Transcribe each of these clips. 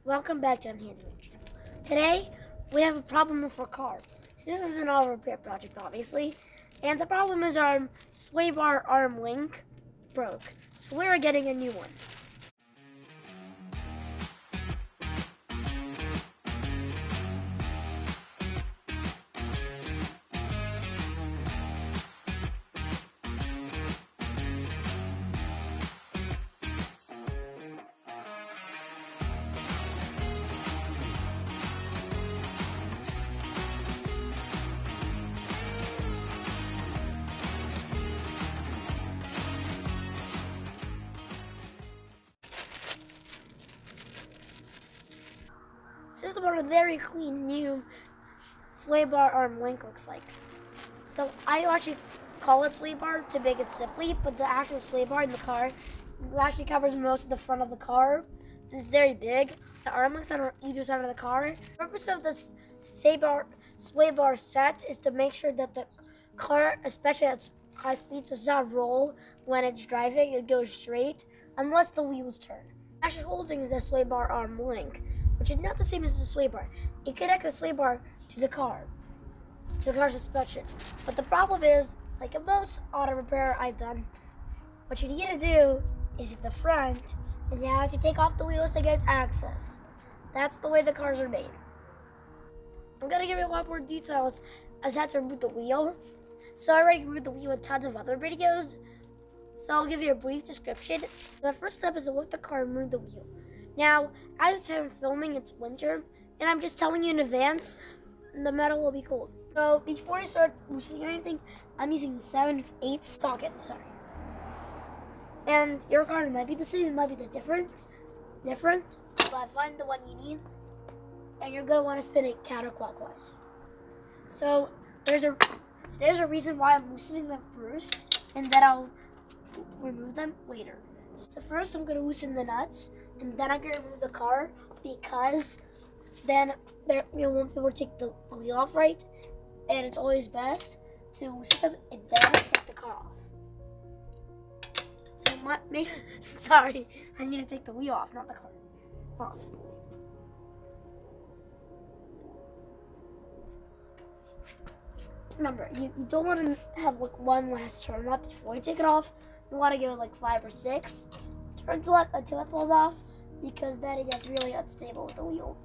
Welcome back to Handyman channel. Today, we have a problem with our car. So this is an auto repair project, obviously. And the problem is our sway bar arm link broke. So we're getting a new one. So this is what a very clean new sway bar arm link looks like. So I actually call it sway bar to make it simply, but the actual sway bar in the car actually covers most of the front of the car, and it's very big. The arm links on either side of the car. The purpose of this sway bar set is to make sure that the car, especially at high speeds, does not roll when it's driving. It goes straight unless the wheels turn. Actually holding is the sway bar arm link, which is not the same as the sway bar. It connects the sway bar to the car suspension. But the problem is, like in most auto repair I've done, what you need to do is at the front, and you have to take off the wheels to get access. That's the way the cars are made. I'm gonna give you a lot more details as I had to remove the wheel. So I already removed the wheel in tons of other videos, so I'll give you a brief description. The first step is to lift the car and remove the wheel. Now, at the time of filming, it's winter, and I'm just telling you in advance, the metal will be cold. So before I start loosening anything, I'm using 7/8 socket, sorry. And your car might be the same, it might be different, but find the one you need, and you're gonna want to spin it counterclockwise. So there's a reason why I'm loosening them first, and then I'll remove them later. So first I'm gonna loosen the nuts, and then I'm gonna remove the car, because then you won't be able to take the wheel off right, and it's always best to loosen them and then take the car off. Sorry, I need to take the wheel off, not the car off. Remember, you don't want to have like one last turn up before you take it off. You want to give it like 5 or 6 turns left until it falls off, because then it gets really unstable with the wheel.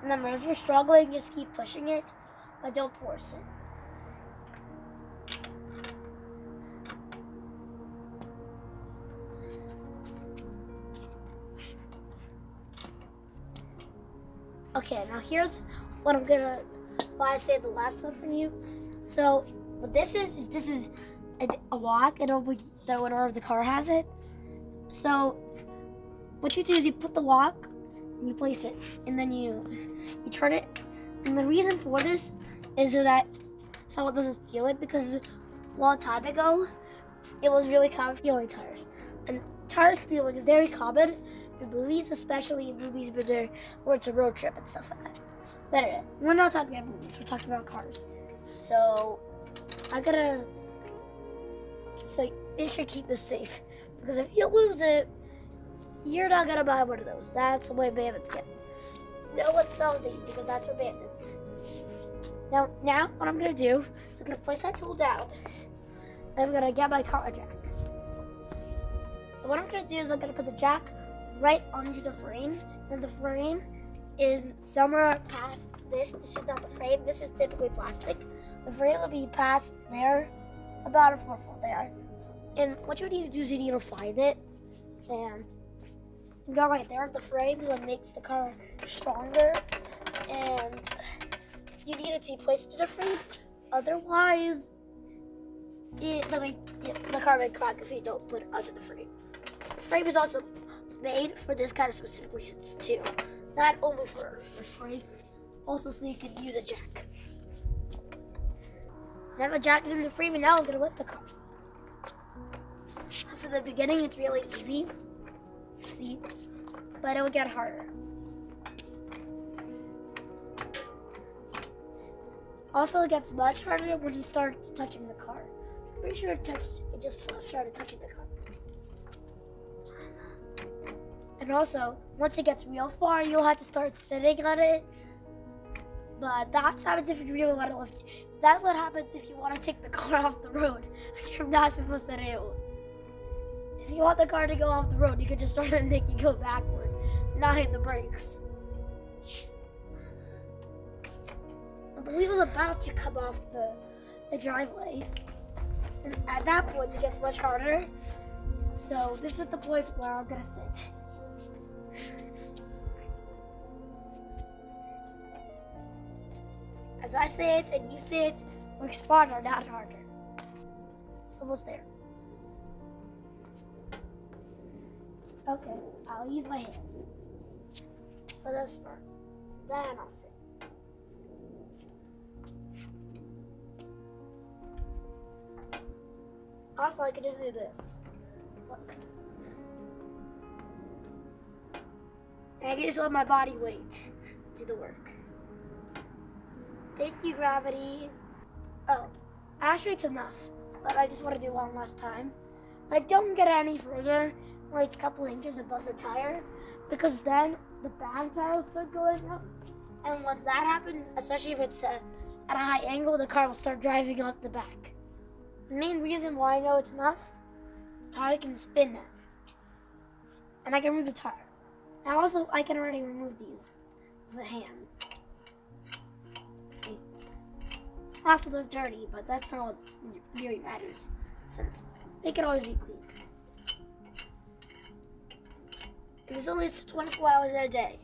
Remember, if you're struggling, just keep pushing it, but don't force it. Okay, now here's what why I saved the last one for you. So what this is a lock, and the owner of the car has it. So what you do is you put the lock, and you place it, and then you turn it. And the reason for this is so that someone doesn't steal it, because a long time ago, it was really common stealing tires. And tire stealing is very common in movies, especially in movies where it's a road trip and stuff like that. But anyway, we're not talking about movies, we're talking about cars. So so you should keep this safe, because if you lose it, you're not gonna buy one of those. That's the way bandits get. No one sells these, because that's for bandits. Now what I'm gonna do is I'm gonna place that tool down, and I'm gonna get my car jack. So what I'm gonna do is I'm gonna put the jack right under the frame, and the frame is somewhere past this. This is not the frame, this is typically plastic. The frame will be past there, about a 4-foot there. And what you need to do is you need to find it, and go right there. The frame is what makes the car stronger, and you need it to be placed in the frame. Otherwise, the car may crack if you don't put it under the frame. The frame is also made for this kind of specific reasons too, not only for frame, also so you can use a jack. Now the jack is in the frame, and now I'm gonna lift the car. For the beginning, it's really easy. See? But it will get harder. Also, it gets much harder when you start touching the car. Pretty sure it just started touching the car. And also, once it gets real far, you'll have to start sitting on it. But that's happens if you really want to lift. That's what happens if you want to take the car off the road, which you're not supposed to do. If you want the car to go off the road, you can just start and make it go backward, not hit the brakes. The wheel's about to come off the driveway. And at that point, it gets much harder. So this is the point where I'm gonna sit. As I say it and you say it, we're smarter, not harder. It's almost there. Okay, I'll use my hands for this part. Then I'll sit. Also, I could just do this. Look. And I can just let my body weight do the work. Thank you, gravity. Oh, actually it's enough, but I just want to do one last time. Like, don't get any further where it's a couple inches above the tire, because then the back tire will start going up. And once that happens, especially if it's at a high angle, the car will start driving off the back. The main reason why I know it's enough, the tire can spin now. And I can remove the tire. Now also, I can already remove these with a hand. See? Also, they're dirty, but that's not what really matters, since they can always be cleaned. And there's only 24 hours in a day.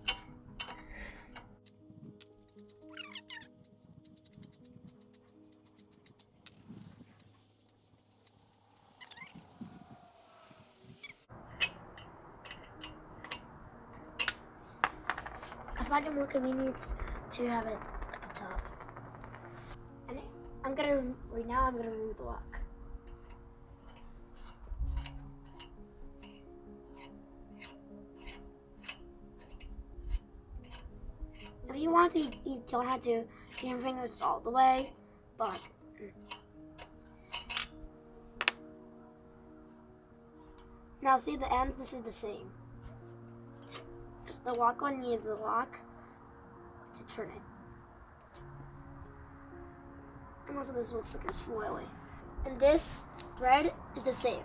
I find it more convenient to have it at the top. And right now I'm gonna remove the lock. If you want to, you don't have to use your fingers all the way, but now see the ends, this is the same. Just the lock one needs the lock to turn it. And also this looks like it's foily. And this thread is the same.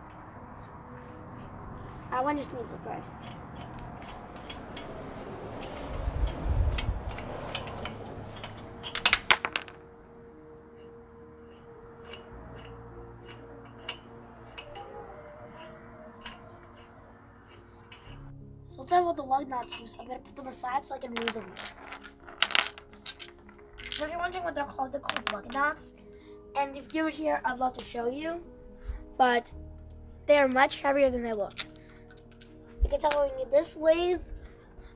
That one just needs a thread. So let's have all the lug nuts loose. I'm gonna put them aside so I can remove the wheel. So if you're wondering what they're called lug nuts. And if you were here, I'd love to show you. But they are much heavier than they look. You can tell you this weighs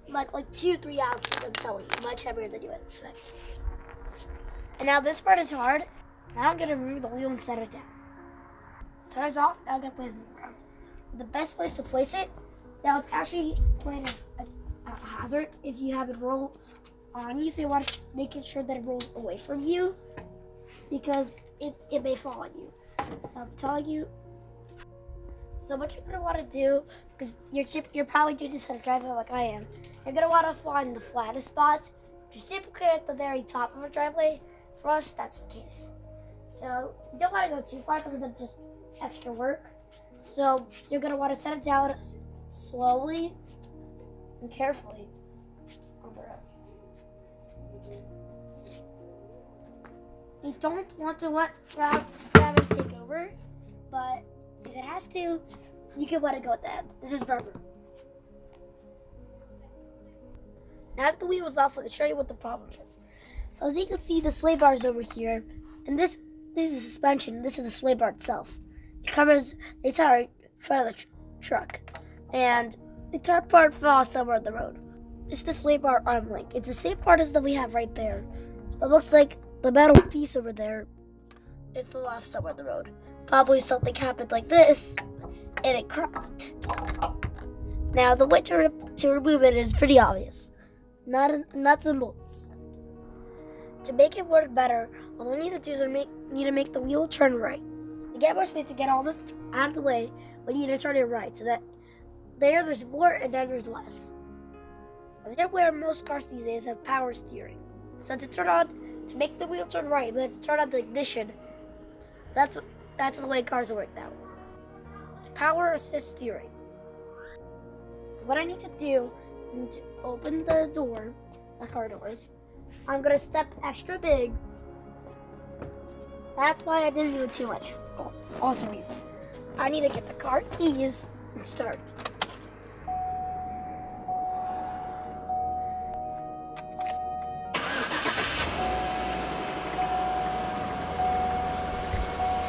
like 2-3 ounces. I'm telling you, much heavier than you would expect. And now this part is hard. Now I'm gonna remove the wheel and set it down. Tire's off. Now I'm gonna place it on the ground. The best place to place it. Now it's actually quite a hazard if you have it roll on you, so you want to make sure that it rolls away from you because it may fall on you. So I'm telling you. So what you're gonna want to do, because you're probably doing this at a driveway like I am, you're gonna want to find the flattest spot. Just typically at the very top of a driveway. For us, that's the case. So you don't want to go too far because that's just extra work. So you're gonna want to set it down slowly and carefully on the road. You don't want to let gravity take over, but if it has to, you can let it go at the end. This is rubber. Now that the wheel is off, I'll show you what the problem is. So as you can see, the sway bar is over here, and this is the suspension. This is the sway bar itself. It covers the entire front of the truck. And the top part fell somewhere on the road. It's the sway bar arm link. It's the same part as that we have right there. It looks like the metal piece over there, it fell off somewhere on the road. Probably something happened like this, and it cracked. Now the way to remove it is pretty obvious. Nuts and bolts. To make it work better, all we need to do is need to make the wheel turn right. To get more space to get all this out of the way, we need to turn it right so that there's more and then there's less. As you're aware, most cars these days have power steering. So to make the wheel turn right, we have to turn on the ignition. That's the way cars work now. It's power assist steering. So what I need to do is to open the door, the car door. I'm gonna step extra big. That's why I didn't do it too much. Also reason. I need to get the car keys and start.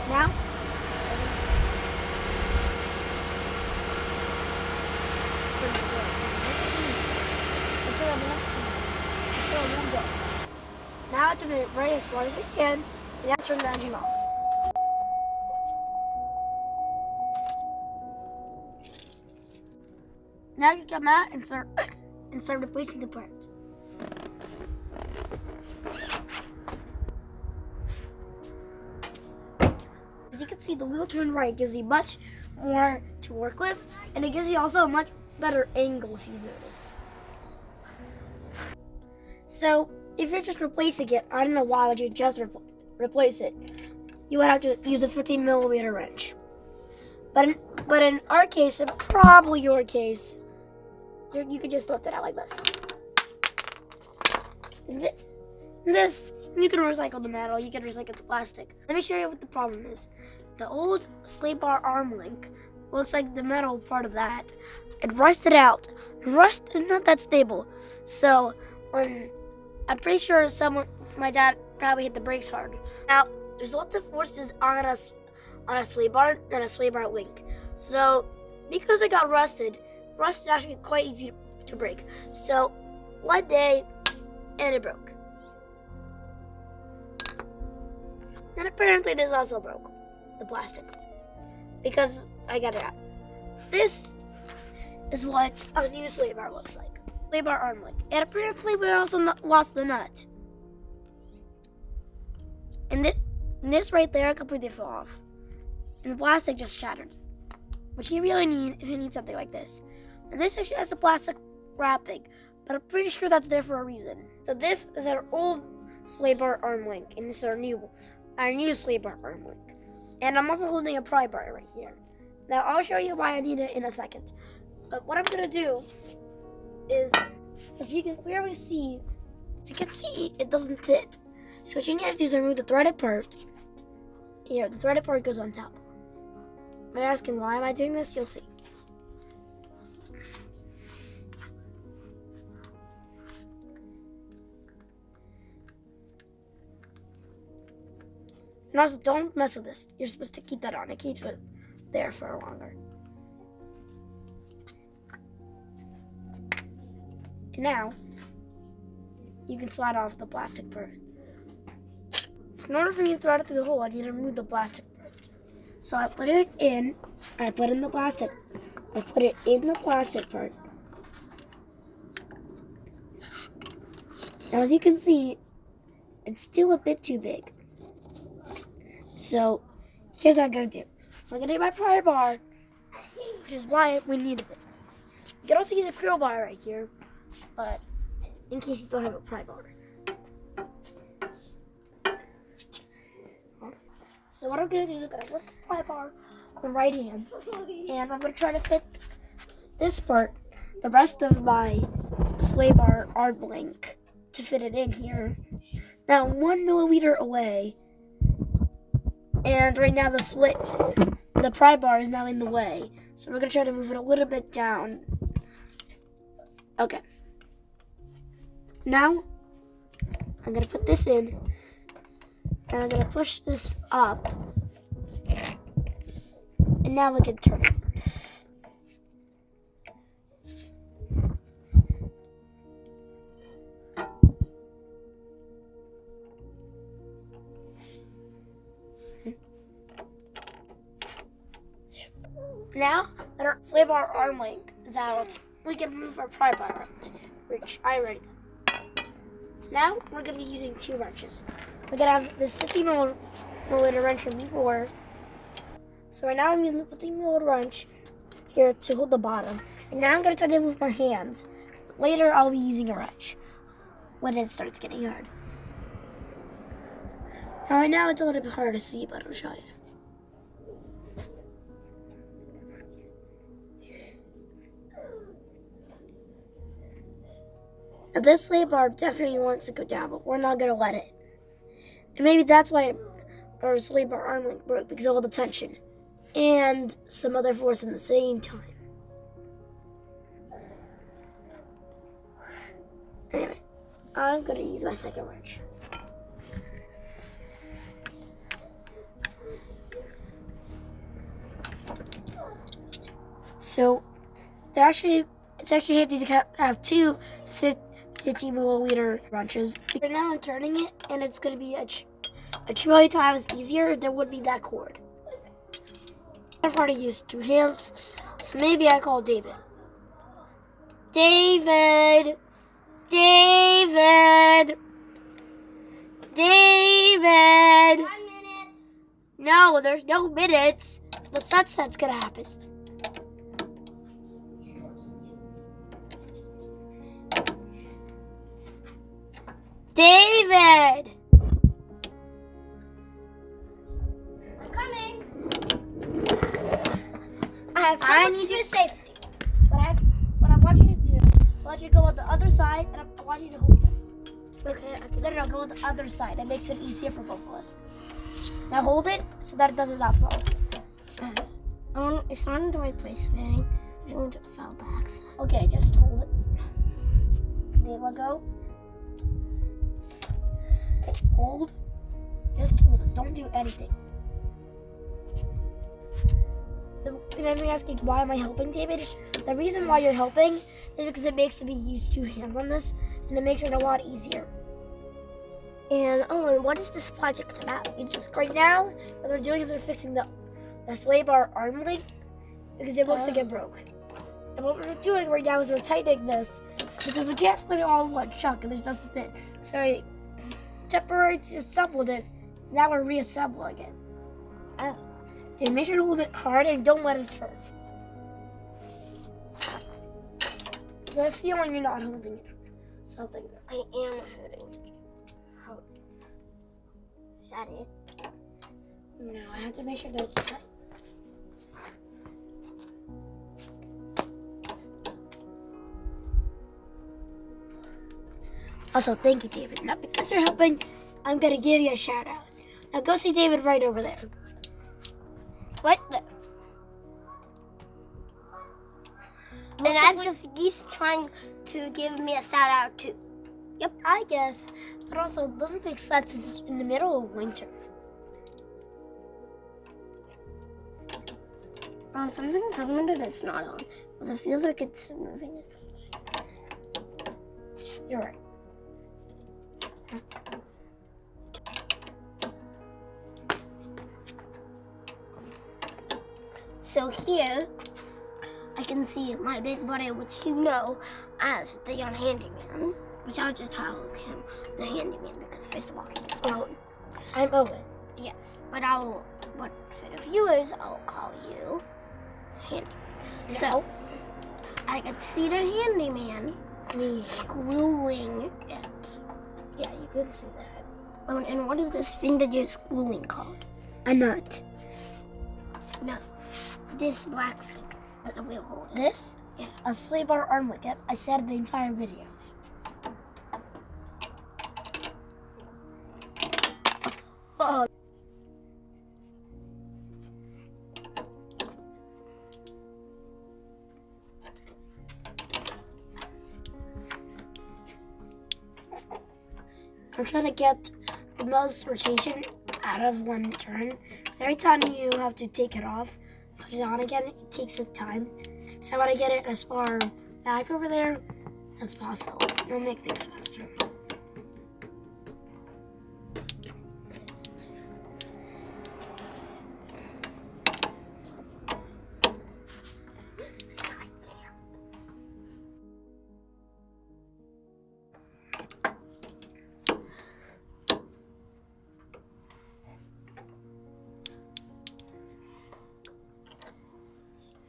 Now, now I have to make it right as far as I can, and now turn the engine off. Now you come out and start replacing the parts. As you can see, the wheel turn right gives you much more to work with, and it gives you also a much better angle if you notice. So, if you're just replacing it, I don't know why would you just replace it. You would have to use a 15mm wrench. But in our case, and probably your case, you could just lift it out like this. This, you can recycle the metal, you can recycle the plastic. Let me show you what the problem is. The old sway bar arm link looks like the metal part of that. It rusted out. Rust is not that stable. So, I'm pretty sure my dad probably hit the brakes hard. Now, there's lots of forces on a sway bar and a sway bar link. So, because it got rusted, rust is actually quite easy to break. So, one day, and it broke. And apparently this also broke, the plastic, because I got it out. This is what a new sway bar looks like. Sway bar arm link. And apparently we also lost the nut. And this right there completely fell off. And the plastic just shattered. Which you really need if you need something like this. And this actually has the plastic wrapping, but I'm pretty sure that's there for a reason. So this is our old sway bar arm link, and this is our new sway bar arm link. And I'm also holding a pry bar right here. Now I'll show you why I need it in a second. But what I'm gonna do is, if you can clearly see, as you can see, it doesn't fit. So what you need to do is remove the threaded part. Here, the threaded part goes on top. You're asking why am I doing this? You'll see. And also, don't mess with this. You're supposed to keep that on. It keeps it there for longer. And now, you can slide off the plastic part. So in order for you to thread it through the hole, I need to remove the plastic part. So I put it in, I put it in the plastic part. Now as you can see, it's still a bit too big. So here's what I'm gonna do. I'm gonna get my pry bar, which is why we needed it. You can also use a crowbar right here, but in case you don't have a pry bar. So what I'm gonna do is I'm gonna lift the pry bar on the right hand, and I'm gonna try to fit this part, the rest of my sway bar arm link, to fit it in here. Now 1mm away, and right now the pry bar is now in the way. So we're gonna try to move it a little bit down. Okay. Now I'm gonna put this in, and I'm gonna push this up, and now we can turn it. Now that our sway bar arm length is out, we can move our pry bar out, which I already did. So now we're going to be using 2 wrenches. We're going to have this 50mm wrench from before. So right now I'm using the 50mm wrench here to hold the bottom. And now I'm going to tighten it with my hands. Later I'll be using a wrench when it starts getting hard. Now right now it's a little bit hard to see, but I'll show you. Now this sway bar definitely wants to go down, but we're not going to let it. And maybe that's why our sway bar arm link broke, because of all the tension and some other force in the same time. Anyway, I'm going to use my second wrench. So it's actually handy to have 2 50mm wrenches. Right now I'm turning it, and it's going to be a trillion times easier if there would be that cord. I've already used 2 hands, so maybe I call David. David! David! David! 1 minute. No, there's no minutes. The sunset's gonna happen. David! I'm coming. I need your safety. What I want you to do, I want you to go on the other side, and I want you to hold this. Okay. No, go on the other side. That makes it easier for both of us. Now hold it so that it doesn't not fall. It's not in the right place, Fanny. I don't want it to fall back. Okay, just hold it. Okay, let go. Hold. Just hold it. Don't do anything. And then we asking, why am I helping, David? The reason why you're helping is because it makes me use 2 hands on this, and it makes it a lot easier. And what is this project about? Right now, what we're doing is we're fixing the sway bar arm link because it looks like it broke. And what we're doing right now is we're tightening this because we can't put it all in one chunk and it doesn't fit. So I temporarily disassembled it. Now we're reassembling it. Oh. Okay, make sure to hold it hard and don't let it turn. So I have a feeling you're not holding it. Something. I am holding it. How? Is that it? No, I have to make sure that it's tight. Also, thank you, David. Now, because you're helping, I'm going to give you a shout out. Now, go see David right over there. What? And that's just he's trying to give me a shout out too. Yep, I guess. But also, it doesn't make sense it's in the middle of winter. Something tells me that it's not on. But it feels like it's moving or something. You're right. So here, I can see my big brother, which you know as the young handyman, which I'll just call him the handyman because first of all he's Owen. I'm Owen. Yes, but for the viewers, I'll call you handyman. No. So I can see the handyman screwing it. Yeah, you can see that. Oh, and what is this thing that you're screwing called? A nut. No. This black thing that we'll hold. This? Yeah. A sway bar arm link. I said in the entire video. Oh. I'm trying to get the most rotation out of one turn. So every time you have to take it off, put it on again, it takes some time. So I want to get it as far back over there as possible. It'll make things faster.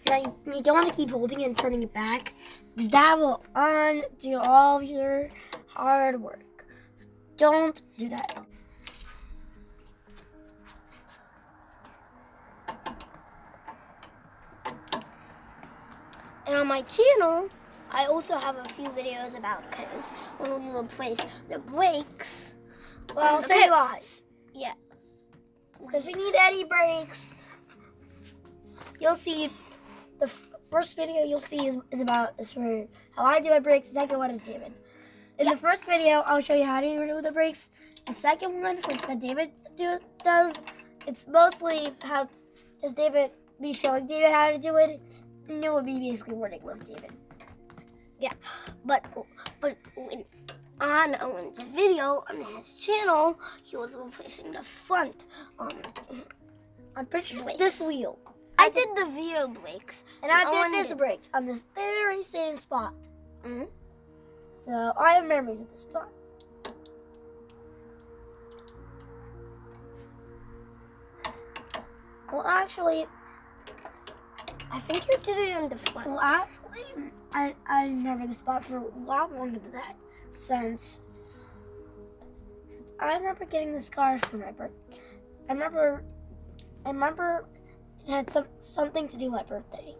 Now you don't want to keep holding it and turning it back, because that will undo all of your hard work. So don't do that. And on my channel, I also have a few videos about cars when we replace the brakes. Well, so do I. Yeah. So if you need any brakes, you'll see the first video you'll see is for how I do my brakes. The second one is David. In the first video, I'll show you how to do the brakes. The second one that David does, it's mostly how does David be showing David how to do it, and it would be basically working with David. Yeah, but when on Owen's video on his channel, he was replacing the front. I'm pretty sure it's this wheel. I did the video brakes, and I did this brakes on this very same spot. Mm-hmm. So I have memories of this spot. Well, actually, I think you did it on the front. Well, actually, I remember the spot for a lot longer than that. Since I remember getting this car for my birthday. I remember it had something to do with my birthday.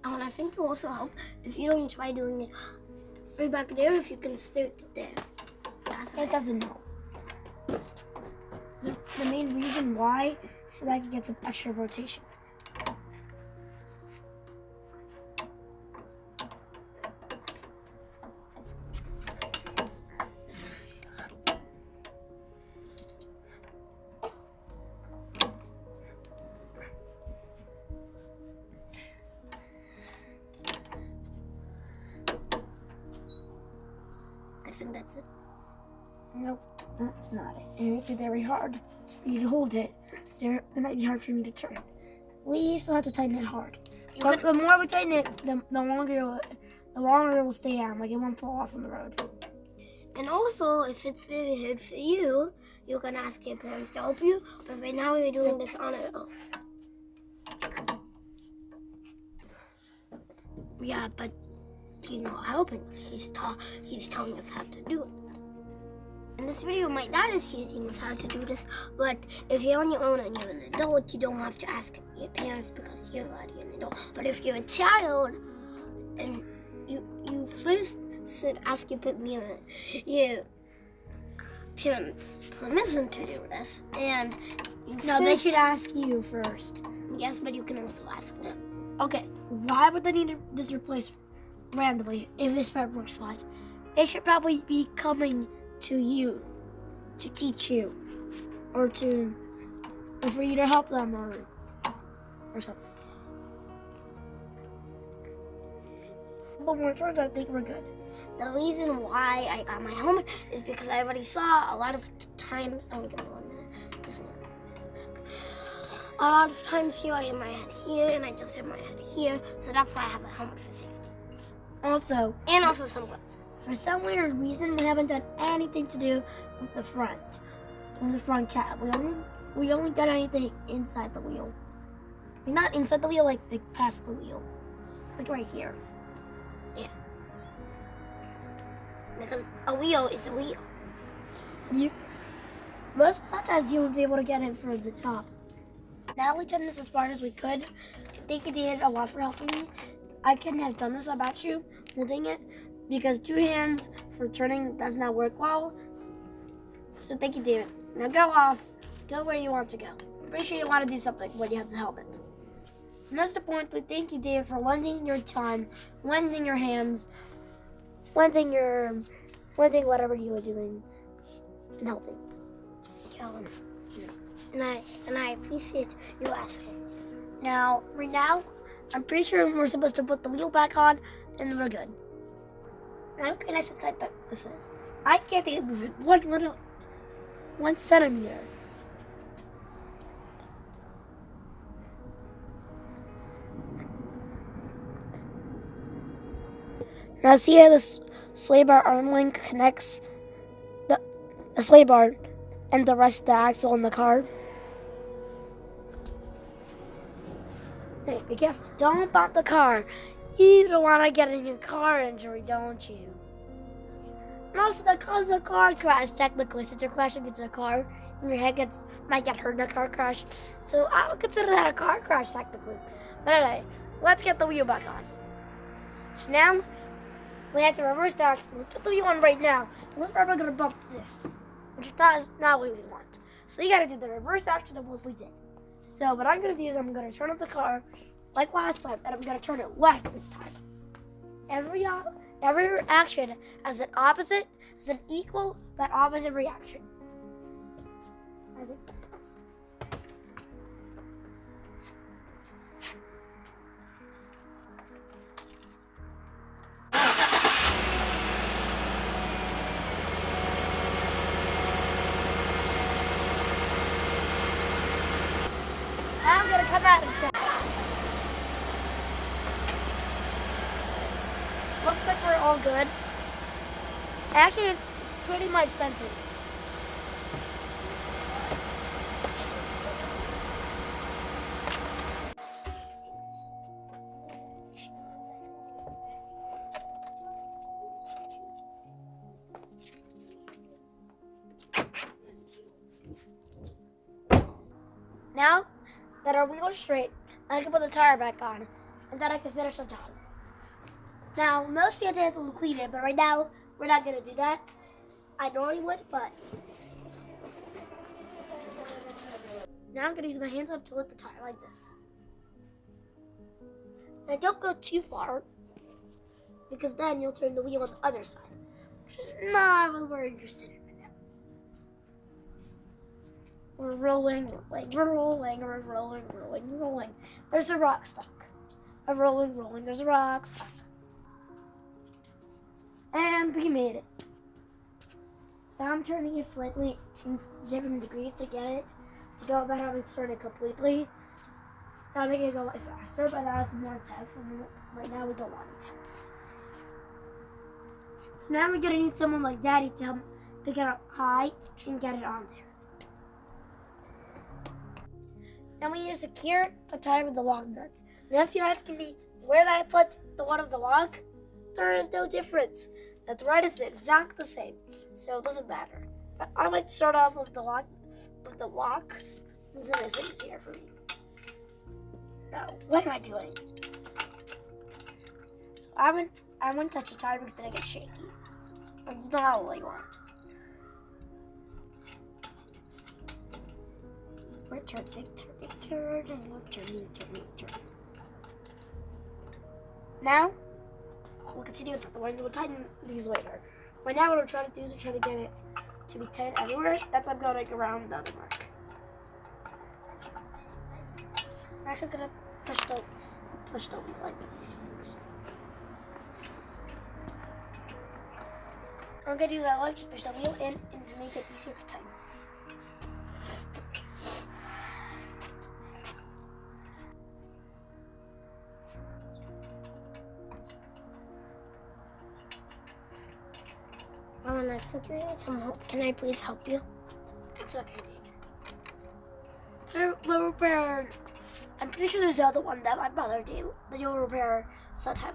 And I think it will also help if you don't try doing it right back there, if you can stay there. It doesn't help. The main reason why is so that you get some extra rotation. I think that's it. Nope, that's not it. It might be very hard for you to hold it. So it might be hard for me to turn. We still have to tighten it hard. So the more we tighten it, the longer it will stay on. Like it won't fall off on the road. And also, if it's very hard for you, you can ask your parents to help you. But right now, we're doing this on our own. Yeah, but he's not helping us. He's telling us how to do it. In this video, my dad is teaching us how to do this, but if you're on your own and you're an adult, you don't have to ask your parents because you're already an adult. But if you're a child, and you first should ask your parents permission to do this, and they should ask you first. Yes, but you can also ask them. Okay, why would they need this replaced randomly if this part works fine? They should probably be coming to you to teach you, or for you to help them, or something. But when it turns out, I think we're good. The reason why I got my helmet is because I already saw a lot of times. Oh, give me 1 minute. A lot of times here I hit my head here, and I just hit my head here, so that's why I have a helmet for safety. Also Sunglasses. For some weird reason, we haven't done anything to do with the front cap. We only done anything inside the wheel. I mean, not inside the wheel, like past the wheel, like right here. Yeah. Because a wheel is a wheel. Sometimes you won't be able to get it from the top. Now we done this as far as we could. Thank you, David, a lot for helping me. I couldn't have done this without you holding it, because 2 hands for turning does not work well. So thank you, David. Now go off. Go where you want to go. I'm pretty sure you want to do something when you have the helmet. And that's the point. Thank you, David, for lending your time, lending your hands, lending whatever you were doing, and helping. And I appreciate you asking. Now, right now, I'm pretty sure we're supposed to put the wheel back on, and we're good. Now look how nice and tight this is. I can't think of moving 1 centimeter. Now see how this sway bar arm link connects the sway bar and the rest of the axle in the car? Hey, be careful. Don't bump the car. You don't want to get a car injury, don't you? Most of the cause of car crash, technically, since you're crashing into a car and your head might get hurt in a car crash. So I would consider that a car crash, technically. But anyway, let's get the wheel back on. So now, we have to reverse the axle. We'll put the wheel on right now. And we're probably going to bump this, which is not what we want. So you got to do the reverse action of what we did. So what I'm going to do is I'm going to turn up the car like last time, and I'm going to turn it left this time. Every action has an equal but opposite reaction. I'm gonna come out and check. Looks like we're all good. Actually, it's pretty much centered. Now that our wheel is straight, I can put the tire back on, and then I can finish on top. Now, most of you have to clean it, but right now, we're not going to do that. I normally would, but now I'm going to use my hands up to lift the tire like this. Now, don't go too far, because then you'll turn the wheel on the other side, which is not what we're interested in right now. We're rolling. There's a rock stuck. Rolling, there's a rock stuck. And we made it. So I'm turning it slightly in different degrees to get it to go about having to turn it completely. Now I'm making it go way faster, but now it's more intense, and right now we don't want intense. So now we're gonna need someone like Daddy to help pick it up high and get it on there. Now we need to secure the tire with the lock nuts. Now if you're asking me, where did I put the one of the lock? There is no difference. The thread is exactly the same, so it doesn't matter. But I like to start off with the lock, locks. This makes it easier for me. Now, what am I doing? So I wouldn't touch the tire because then I get shaky. That's not what I want. We're turning, turn. Now, we'll continue with the one. We'll tighten these later. Right now, what we're trying to do is we're trying to get it to be tight everywhere. That's why I'm going around the other mark. I'm actually going to push the wheel like this. I'm going to use that leg to push the wheel in and to make it easier to tighten. I think you need some help. Can I please help you? It's okay, David. The repair. I'm pretty sure there's the other one that my brother did. That you'll repair sometime.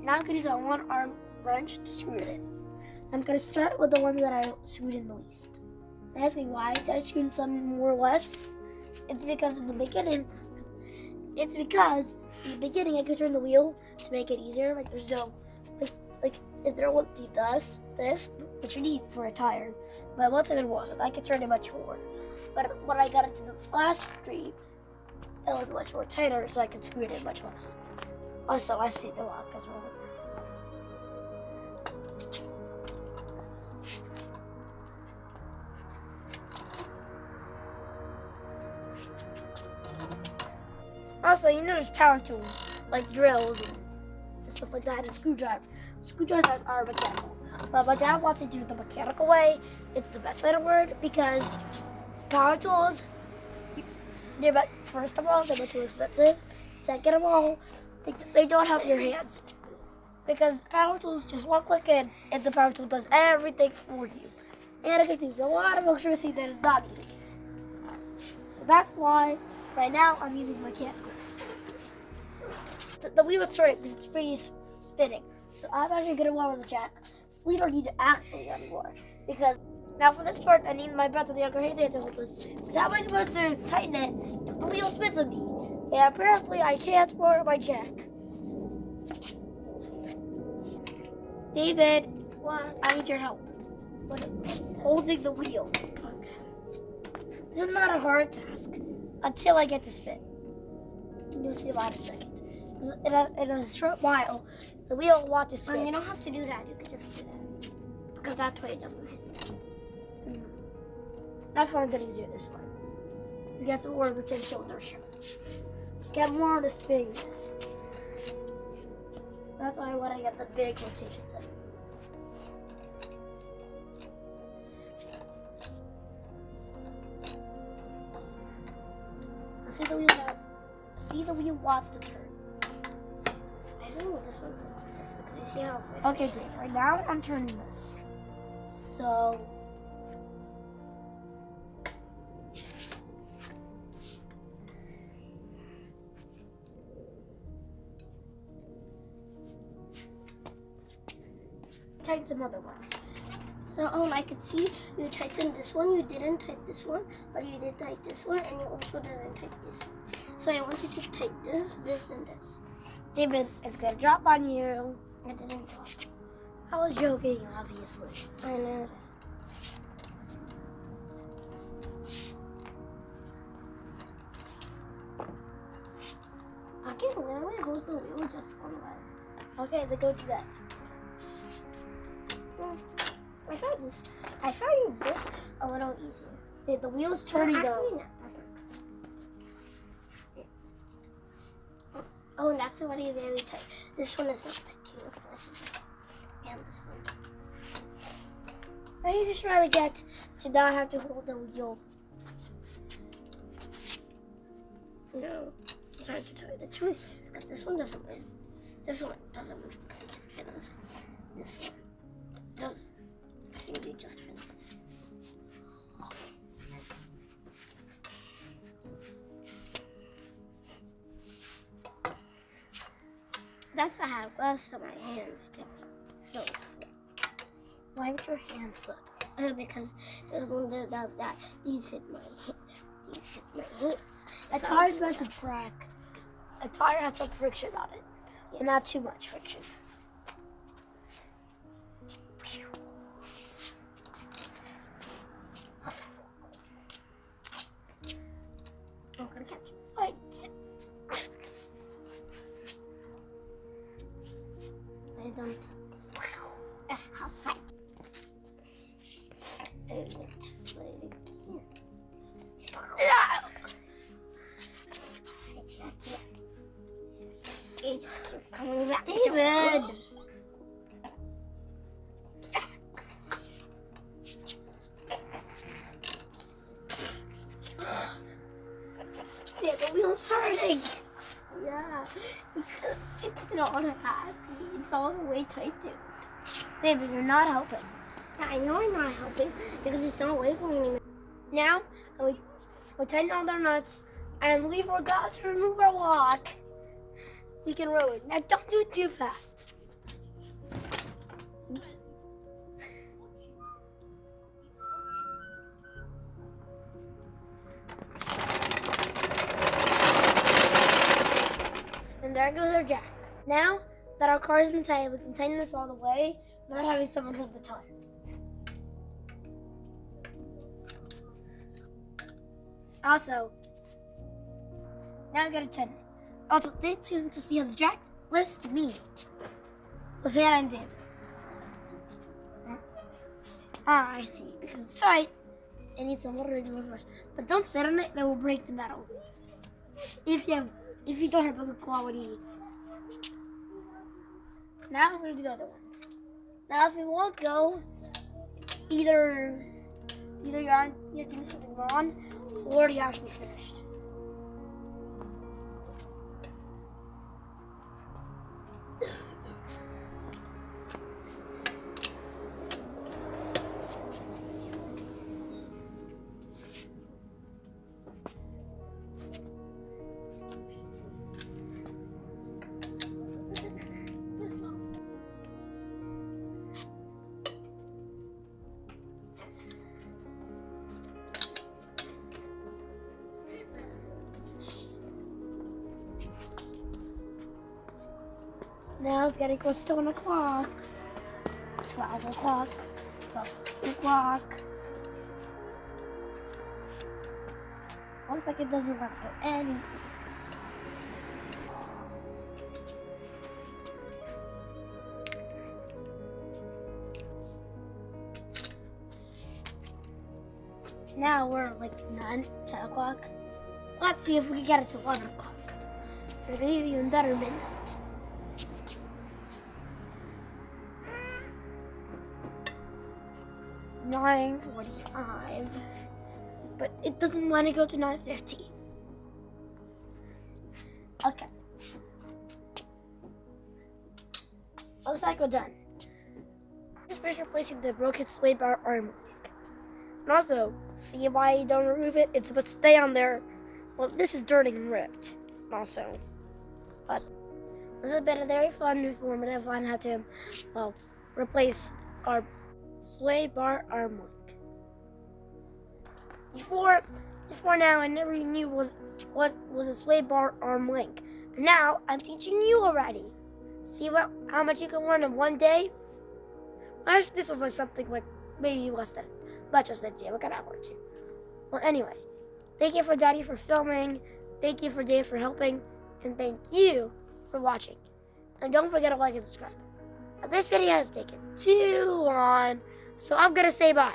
Now I'm going to use a one-arm wrench to screw it in. I'm going to start with the one that I screwed in the least. Ask me why did I screw in some more or less? It's because in the beginning I could turn the wheel to make it easier. Like there's no, like if there would be this, which you need for a tire. But once there wasn't, I could turn it much more. But when I got into the last street, it was much more tighter, so I could screw it in much less. Also, I see the lock as well. Also, you know there's power tools, like drills and stuff like that, and screwdrivers. Screwdrivers are mechanical. But my dad wants to do it the mechanical way. It's the best way to word because power tools, first of all, they're too expensive. Second of all, they don't help your hands. Because power tools, just one click in, and the power tool does everything for you. And it consumes a lot of electricity that is not needed. So that's why, right now, I'm using mechanical. The wheel is turning because it's free spinning. So I'm actually going to lower the jack. So we don't need to actually anymore. Because now for this part, I need my brother, the younger hand to hold this. Because how am I supposed to tighten it if the wheel spins on me? And apparently I can't lower my jack. David, What? I need your help. Holding the wheel. This is not a hard task until I get to spin. You'll see why in a second. In a short while, the wheel will want to spin. You don't have to do that. You can just do that. Because that way it doesn't hit. I find it easier this way. To get more potential inertia. Just get more of the spinniness. That's why I want to get the big rotations in. See the wheel now. See the wheel wants to turn. I don't know this one because you see how it's Okay, great. Right now I'm turning this. So tighten some other ones. So, I could see you tightened this one, you didn't tighten this one, but you did tighten this one, and you also didn't tighten this one. So I want you to tighten this, and this. David, it's gonna drop on you. I didn't drop. I was joking, obviously. I know that. I can literally hold the wheel just one way. Okay, then go do that. I found this a little easier. The wheel's turning Actually, though. no, that's not. Oh, and that's already very tight. This one is not tight. Let's listen to this. And this one. Now you just try to get to not have to hold the wheel. No, I'm trying to tell you the truth because this one doesn't move. This one doesn't move because it just finished. This one does. I think they just finished. That's why I have gloves so my hands don't slip. Why would your hand slip? Because when it does that, these hit my hands. A tire's meant to crack. A tire has some friction on it, but not too much friction. I'm gonna catch you. Wait. I don't. How fast? Let's play it again. It just keeps coming back. David! Yeah, the wheel's turning. Yeah, because it's not happy. It's all the way tightened. David, you're not helping. Yeah, I know I'm not helping because it's not wiggling anymore. Now, we tighten all our nuts, and we forgot to remove our lock. We can roll it. Now, don't do it too fast. Oops. And there goes our jack. Now that our car has been tightened, we can tighten this all the way without having someone hold the tire. Also, now I gotta tighten it. Also, stay tuned to see how the jack list me with Handyman. Ah, I see. Because it's tight, it needs some water to do it first. But don't sit on it; that will break the metal. If you don't have a good quality. Now we're gonna do the other ones. Now, if it won't go, either you're doing something wrong, or you actually finished. Now it's getting close to 1 o'clock. 12 o'clock. 12 o'clock. Looks like it doesn't work for anything. Now we're like 9, 10 o'clock. Let's see if we can get it to 11 o'clock. Or maybe even better, midnight. 9:45, but it doesn't want to go to 9:50. Okay. Looks like we're done. Just finish replacing the broken sway bar arm. And also, see why you don't remove it? It's supposed to stay on there. Well, this is dirty and ripped. Also, but this has been a very fun, informative on how to, replace our sway bar arm link. Before now, I never knew was a sway bar arm link. And now I'm teaching you already. See how much you can learn in one day. Actually, this was like something like maybe less than, but just a day, like an hour or two. Well, anyway, thank you for Daddy for filming. Thank you for Dave for helping, and thank you for watching. And don't forget to like and subscribe. Now, this video has taken too long, so I'm gonna say bye.